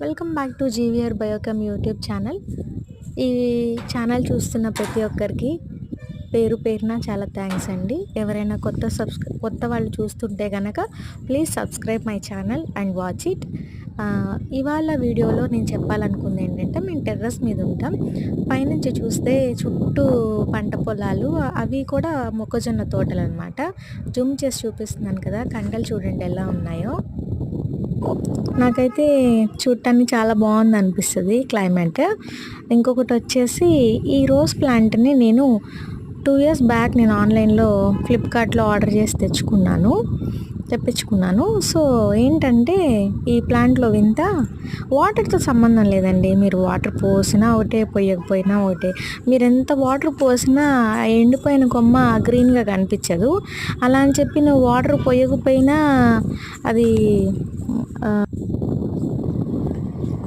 Welcome back to GVR Biochem YouTube channel. ఈ channel చూస్తున్న ప్రతి ఒక్కరికి పేరు పేరున చాలా థ్యాంక్స్ అండి. ఎవరైనా కొత్త వాళ్ళు చూస్తుంటే కనుక please subscribe my channel and watch it. ఇవాళ వీడియోలో నేను చెప్పాలనుకుంది ఏంటంటే, మేము టెర్రస్ మీద ఉంటాం. పైనుంచి చూస్తే చుట్టూ పంట పొలాలు, అవి కూడా మొక్కజొన్న తోటలు అనమాట. జూమ్ చేసి చూపిస్తున్నాను కదా, కండలు చూడండి ఎలా ఉన్నాయో. నాకైతే చూడటానికి చాలా బాగుంది అనిపిస్తుంది క్లైమేట్. ఇంకొకటి వచ్చేసి, ఈ రోజ్ ప్లాంట్ని నేను 2 years బ్యాక్ నేను ఆన్లైన్లో ఫ్లిప్కార్ట్లో ఆర్డర్ చేసి తెప్పించుకున్నాను. సో ఏంటంటే, ఈ ప్లాంట్లో వింత, వాటర్తో సంబంధం లేదండి. మీరు వాటర్ పోసినా ఒకటే, పోయకపోయినా ఒకటే. మీరు ఎంత వాటర్ పోసినా ఎండిపోయిన కొమ్మ గ్రీన్గా కనిపించదు. అలా అని చెప్పి నువ్వు వాటర్ పోయకపోయినా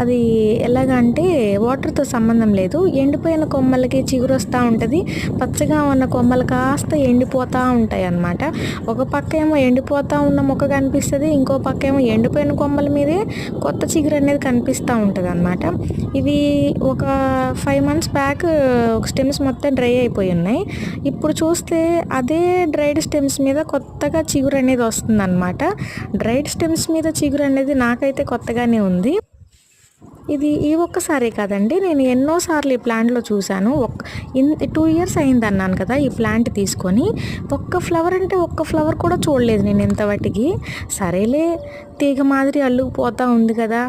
అది ఎలాగంటే వాటర్తో సంబంధం లేదు. ఎండిపోయిన కొమ్మలకి చిగురు వస్తూ ఉంటుంది, పచ్చగా ఉన్న కొమ్మలు కాస్త ఎండిపోతూ ఉంటాయి అన్నమాట. ఒక పక్క ఏమో ఎండిపోతూ ఉన్న మొక్క కనిపిస్తుంది, ఇంకో పక్క ఏమో ఎండిపోయిన కొమ్మల మీదే కొత్త చిగురు అనేది కనిపిస్తూ ఉంటుంది అన్నమాట. ఇవి ఒక 5 months బ్యాక్ స్టెమ్స్ మొత్తం డ్రై అయిపోయి ఉన్నాయి. ఇప్పుడు చూస్తే అదే డ్రైడ్ స్టెమ్స్ మీద కొత్తగా చిగురు అనేది వస్తుంది అన్నమాట. డ్రైడ్ స్టెమ్స్ మీద చిగురు అనేది నాకైతే కొత్తగానే ఉంది. ఇది ఈ ఒక్కసారే కాదండి, నేను ఎన్నోసార్లు ఈ ప్లాంట్లో చూశాను. 2 years అయింది అన్నాను కదా ఈ ప్లాంట్ తీసుకొని. ఒక్క ఫ్లవర్ కూడా చూడలేదు నేను ఇంతవరకు. సరేలే, తీగ మాదిరి అల్లుకుపోతూ ఉంది కదా,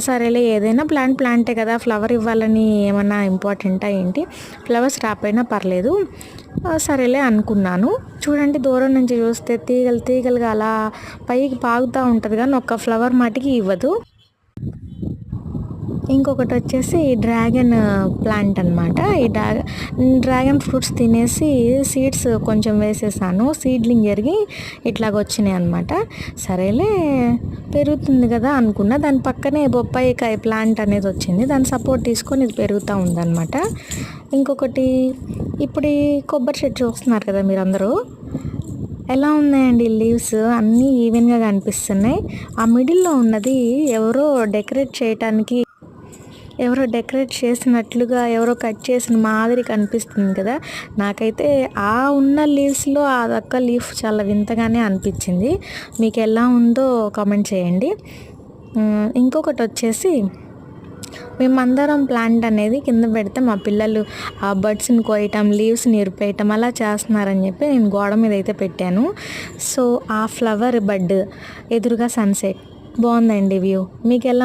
సరేలే ఏదైనా ప్లాంటే కదా, ఫ్లవర్ ఇవ్వాలని ఏమన్నా ఇంపార్టెంటా ఏంటి, ఫ్లవర్స్ రాపోయినా పర్లేదు, సరేలే అనుకున్నాను. చూడండి, దూరం నుంచి చూస్తే తీగలుగా అలా పైకి పాగుతూ ఉంటుంది, కానీ ఒక్క ఫ్లవర్ మటుకి ఇవ్వదు. ఇంకొకటి వచ్చేసి డ్రాగన్ ప్లాంట్ అనమాట. ఈ డ్రాగన్ ఫ్రూట్స్ తినేసి సీడ్స్ కొంచెం వేసేసాను, సీడ్లింగ్ జరిగి ఇట్లాగ వచ్చినాయి అనమాట. సరేలే పెరుగుతుంది కదా అనుకున్నా. దాని పక్కనే బొప్పాయికాయ ప్లాంట్ అనేది వచ్చింది, దాని సపోర్ట్ తీసుకొని ఇది పెరుగుతూ ఉందన్నమాట. ఇంకొకటి, ఇప్పుడు ఈ కొబ్బరి చెట్టు చూస్తున్నారు కదా మీరు అందరూ, ఎలా ఉన్నాయండి లీవ్స్ అన్నీ ఈవెన్గా కనిపిస్తున్నాయి. ఆ మిడిల్లో ఉన్నది ఎవరో డెకరేట్ చేసినట్లుగా, ఎవరో కట్ చేసిన మాదిరి కనిపిస్తుంది కదా. నాకైతే ఆ ఉన్న లీవ్స్లో అదొక్క లీఫ్ చాలా వింతగానే అనిపించింది. మీకు ఎలా ఉందో కామెంట్ చేయండి. ఇంకొకటి వచ్చేసి, మేమందరం ప్లాంట్ అనేది కింద పెడితే మా పిల్లలు ఆ బడ్స్ని కోయటం, లీవ్స్ని ఇరిపేయటం అలా చేస్తున్నారని చెప్పి నేను గోడ మీద అయితే పెట్టాను. సో ఆ ఫ్లవర్ బడ్ ఎదురుగా సన్సెట్ బాగుందండి వ్యూ. మీకు ఎలా